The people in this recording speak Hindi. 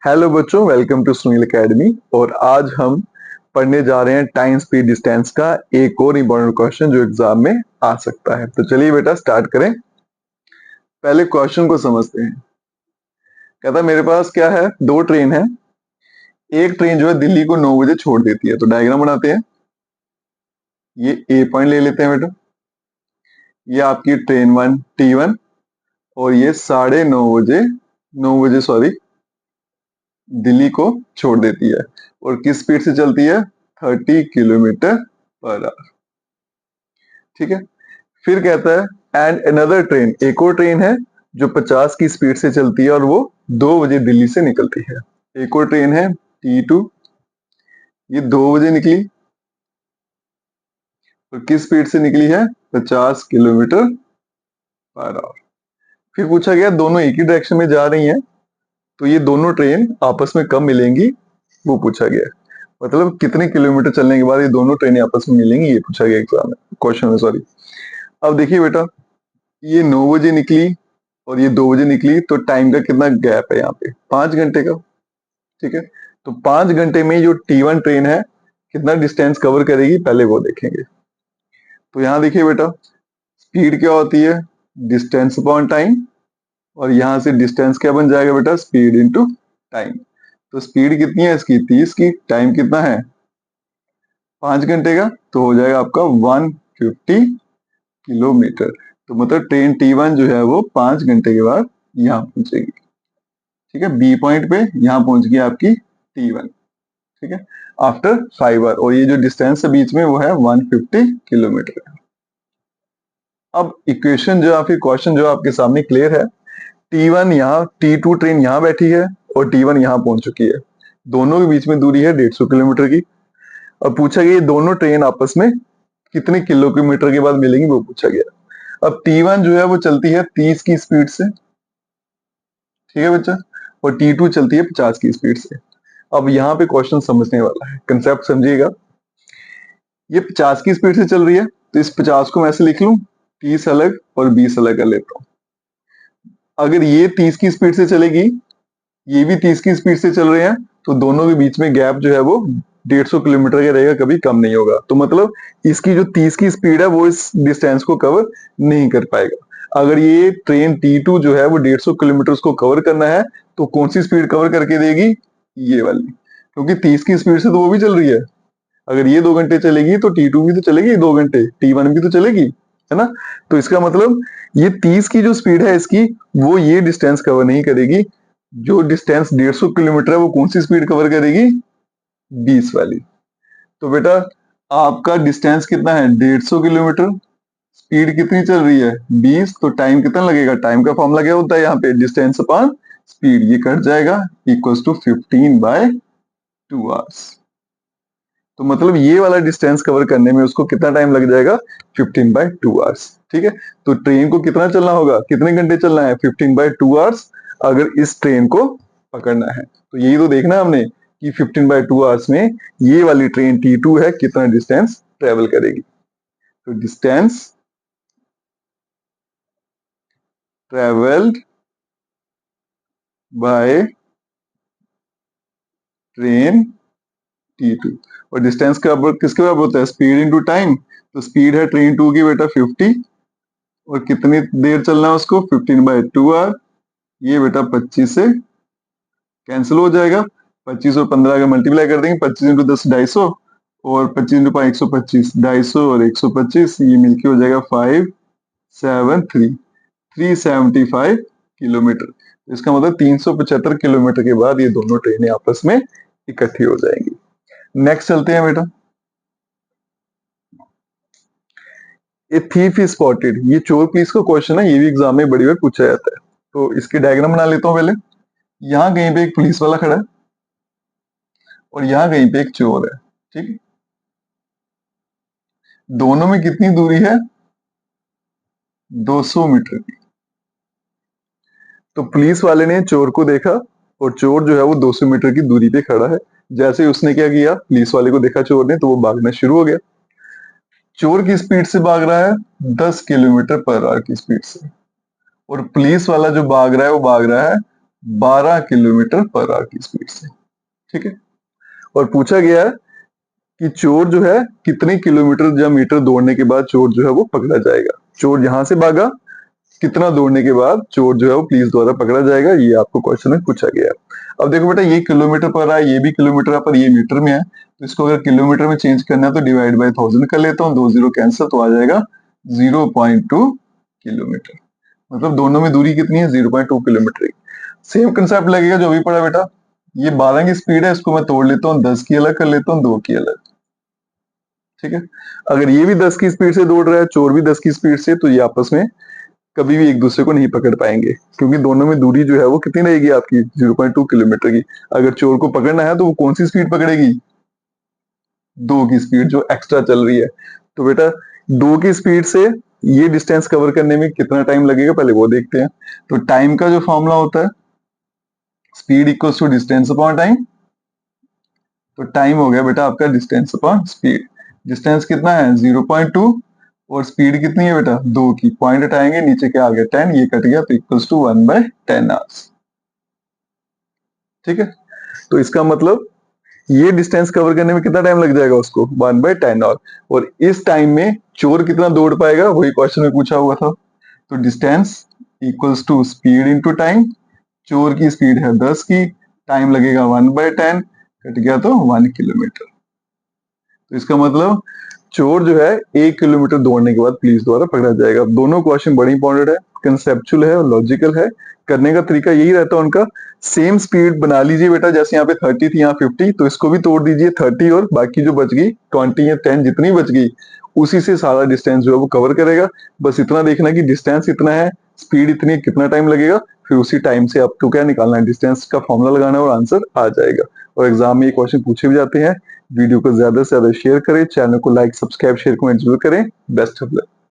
हेलो बच्चों, वेलकम टू सुनील एकेडमी। और आज हम पढ़ने जा रहे हैं टाइम स्पीड डिस्टेंस का एक और इम्पोर्टेंट क्वेश्चन जो एग्जाम में आ सकता है। तो चलिए बेटा स्टार्ट करें। पहले क्वेश्चन को समझते हैं। कहता है मेरे पास क्या है, दो ट्रेन है। एक ट्रेन जो है दिल्ली को 9 बजे छोड़ देती है। तो डायग्राम बनाते हैं। ये ए पॉइंट ले लेते हैं बेटा। ये आपकी ट्रेन वन T1 और ये 9:30 बजे 9 बजे सॉरी दिल्ली को छोड़ देती है और किस स्पीड से चलती है, 30 किलोमीटर पर आवर। ठीक है। फिर कहता है एंड अनदर ट्रेन, एक और ट्रेन है जो 50 की स्पीड से चलती है और वो 2 बजे दिल्ली से निकलती है। एक और ट्रेन है T2, ये 2 बजे निकली और किस स्पीड से निकली है, 50 किलोमीटर पर आवर। फिर पूछा गया दोनों एक ही डायरेक्शन में जा रही हैं, तो ये दोनों ट्रेन आपस में कब मिलेंगी, वो पूछा गया। मतलब कितने किलोमीटर चलने के बाद ये दोनों ट्रेनें आपस में मिलेंगी, ये पूछा गया एग्जाम में, क्वेश्चन में सॉरी। अब देखिए बेटा, ये 9 बजे निकली और ये 2 बजे निकली, तो टाइम का कितना गैप है यहाँ पे, 5 घंटे का। ठीक है। तो 5 घंटे में जो T1 ट्रेन है कितना डिस्टेंस कवर करेगी, पहले वो देखेंगे। तो यहाँ देखिए बेटा, स्पीड क्या होती है, डिस्टेंस अपॉन टाइम। और यहाँ से डिस्टेंस क्या बन जाएगा बेटा, स्पीड इंटू टाइम। तो स्पीड कितनी है इसकी, 30 की। टाइम कितना है, 5 घंटे का। तो हो जाएगा आपका 150 किलोमीटर। तो मतलब ट्रेन T1 जो है वो 5 घंटे के बाद यहाँ पहुंचेगी। ठीक है, बी पॉइंट पे यहाँ पहुंच गई आपकी T1। ठीक है, आफ्टर 5 आवर। और ये जो डिस्टेंस है बीच में वो है 150 किलोमीटर। अब इक्वेशन जो आपकी क्वेश्चन जो आपके सामने क्लियर है। T1 यहाँ, T2 ट्रेन यहाँ बैठी है और T1 यहाँ पहुंच चुकी है। दोनों के बीच में दूरी है 150 किलोमीटर की। अब पूछा गया ये दोनों ट्रेन आपस में कितने किलोमीटर के बाद मिलेंगी, वो पूछा गया। अब T1 जो है वो चलती है 30 की स्पीड से। ठीक है बच्चा। और T2 चलती है 50 की स्पीड से। अब यहाँ पे क्वेश्चन समझने वाला है, कंसेप्ट समझिएगा। ये 50 की स्पीड से चल रही है, तो इस 50 को मैं ऐसे लिख लूं, 30 अलग और 20 अलग कर लेता हूं। अगर ये 30 की स्पीड से चलेगी, ये भी 30 की स्पीड से चल रहे हैं, तो दोनों के बीच में गैप जो है वो 150 किलोमीटर का रहेगा, कभी कम नहीं होगा। तो मतलब इसकी जो 30 की स्पीड है वो इस डिस्टेंस को कवर नहीं कर पाएगा। अगर ये ट्रेन T2 जो है वो 150 किलोमीटर को कवर करना है, तो कौन सी स्पीड कवर करके देगी, ये वाली। क्योंकि 30 की स्पीड से तो वो भी चल रही है। अगर ये 2 घंटे चलेगी तो T2 भी तो चलेगी 2 घंटे, T1 भी तो चलेगी, है ना। तो इसका मतलब ये 30 की जो स्पीड है इसकी, वो ये डिस्टेंस कवर नहीं करेगी। जो डिस्टेंस 150 किलोमीटर है वो कौन सी स्पीड कवर करेगी, 20 वाली। तो बेटा आपका डिस्टेंस कितना है, 150 किलोमीटर। स्पीड कितनी चल रही है, 20। तो टाइम कितना लगेगा, टाइम का फॉर्मूला क्या होता है यहाँ पे, डिस्टेंस अपॉन स्पीड। ये कट जाएगा, इक्वल्स टू 15/2 आवर्स। तो मतलब ये वाला डिस्टेंस कवर करने में उसको कितना टाइम लग जाएगा, 15/2 आवर्स। ठीक है। तो ट्रेन को कितना चलना होगा, कितने घंटे चलना है, 15/2 आवर्स, अगर इस ट्रेन को पकड़ना है। तो यही तो देखना है हमने कि 15/2 आवर्स में ये वाली ट्रेन T2 है कितना डिस्टेंस ट्रेवल करेगी। तो distance travelled by train T2। और डिस्टेंस का किसके बराबर होता है, स्पीड इंटू टाइम। तो स्पीड है ट्रेन 2 की बेटा 50, और कितनी देर चलना है उसको, 15/2 आवर। ये बेटा 25 से कैंसिल हो जाएगा। 25 और 15 अगर मल्टीप्लाई कर देंगे, 25 इंटू 10 250, और 25 इंटू 5 125, 250 और 125, ये मिलके हो जाएगा 573 इसका मतलब 375 किलोमीटर के बाद ये दोनों ट्रेनें आपस में इकट्ठी हो जाएंगी। नेक्स्ट चलते हैं बेटा। ए थीफ इज स्पॉटेड, ये चोर पुलिस का क्वेश्चन है, ये भी एग्जाम में बड़ी बार पूछा जाता है। तो इसकी डायग्राम बना लेता हूँ पहले। यहाँ कहीं पे एक पुलिस वाला खड़ा है और यहाँ कहीं पे एक चोर है। ठीक है। दोनों में कितनी दूरी है, 200 मीटर की। तो पुलिस वाले ने चोर को देखा और चोर जो है वो 200 मीटर की दूरी पे खड़ा है। जैसे उसने क्या किया, पुलिस वाले को देखा चोर ने, तो वो भागना शुरू हो गया। चोर की स्पीड से भाग रहा है 10 किलोमीटर पर आवर की स्पीड से, और पुलिस वाला जो भाग रहा है वो भाग रहा है 12 किलोमीटर पर आवर की स्पीड से। ठीक है, और पूछा गया है कि चोर जो है कितने किलोमीटर या मीटर दौड़ने के बाद चोर जो है वो पकड़ा जाएगा। चोर यहां से भागा, कितना दौड़ने के बाद चोर जो है वो पुलिस द्वारा पकड़ा जाएगा, ये आपको क्वेश्चन में पूछा गया है। अब देखो बेटा, ये किलोमीटर पर है, ये भी किलोमीटर पर, ये मीटर में है, तो इसको अगर किलोमीटर में चेंज करना है तो डिवाइड बाय 1000 कर लेता हूँ, 2 जीरो कैंसिल, तो आ जाएगा 0.2 किलोमीटर। मतलब दोनों में दूरी कितनी है, 0.2 किलोमीटर। सेम कंसेप्ट लगेगा जो अभी पढ़ा बेटा। ये 12 की स्पीड है, इसको मैं तोड़ लेता हूँ, 10 की अलग कर लेता हूँ, 2 की अलग। ठीक है, अगर ये भी 10 की स्पीड से दौड़ रहा है, चोर भी 10 की स्पीड से, तो ये आपस में कभी भी एक दूसरे को नहीं पकड़ पाएंगे, क्योंकि दोनों में दूरी जो है वो कितनी रहेगी आपकी, 0.2 किलोमीटर की। अगर चोर को पकड़ना है तो वो कौन सी स्पीड पकड़ेगी, 2 की स्पीड जो एक्स्ट्रा चल रही है। तो बेटा 2 की स्पीड से ये डिस्टेंस कवर करने में कितना टाइम लगेगा, पहले वो देखते हैं। तो टाइम का जो फॉर्मूला होता है, speed equals to distance upon time. तो टाइम हो गया बेटा आपका डिस्टेंस अपॉन स्पीड। डिस्टेंस कितना है, 0.2, और स्पीड कितनी है बेटा, 2 की। पॉइंट हटाएंगे, नीचे क्या आ गया, 10, ये कट गया, तो इक्वल्स टू 1/10 आवर्स। ठीक है, तो इसका मतलब ये डिस्टेंस कवर करने में कितना टाइम लग जाएगा उसको, 1/10 आवर। और इस टाइम में चोर कितना दौड़ पाएगा, वही क्वेश्चन में पूछा हुआ था। तो distance equals to speed into time. चोर की स्पीड है 10 की, टाइम लगेगा 1/10, कट गया तो 1 किलोमीटर। तो इसका मतलब चोर जो है 1 किलोमीटर दौड़ने के बाद पुलिस द्वारा पकड़ा जाएगा। दोनों क्वेश्चन बड़ी इंपॉर्टेंट है, कंसेप्चुअल है और लॉजिकल है। करने का तरीका यही रहता है उनका, सेम स्पीड बना लीजिए बेटा, जैसे यहाँ पे 30 थी, यहाँ 50, तो इसको भी तोड़ दीजिए 30, और बाकी जो बच गई 20 या 10 जितनी बच गई, उसी से सारा डिस्टेंस जो है वो कवर करेगा। बस इतना देखना कि डिस्टेंस इतना है, स्पीड इतनी है, कितना टाइम लगेगा, फिर उसी टाइम से आपको क्या निकालना है, डिस्टेंस का फॉर्मूला लगाना है और आंसर आ जाएगा। और एग्जाम में ये क्वेश्चन पूछे भी जाते हैं। वीडियो को ज्यादा से ज्यादा शेयर करें, चैनल को लाइक सब्सक्राइब शेयर कमेंट जरूर करें। Best of luck.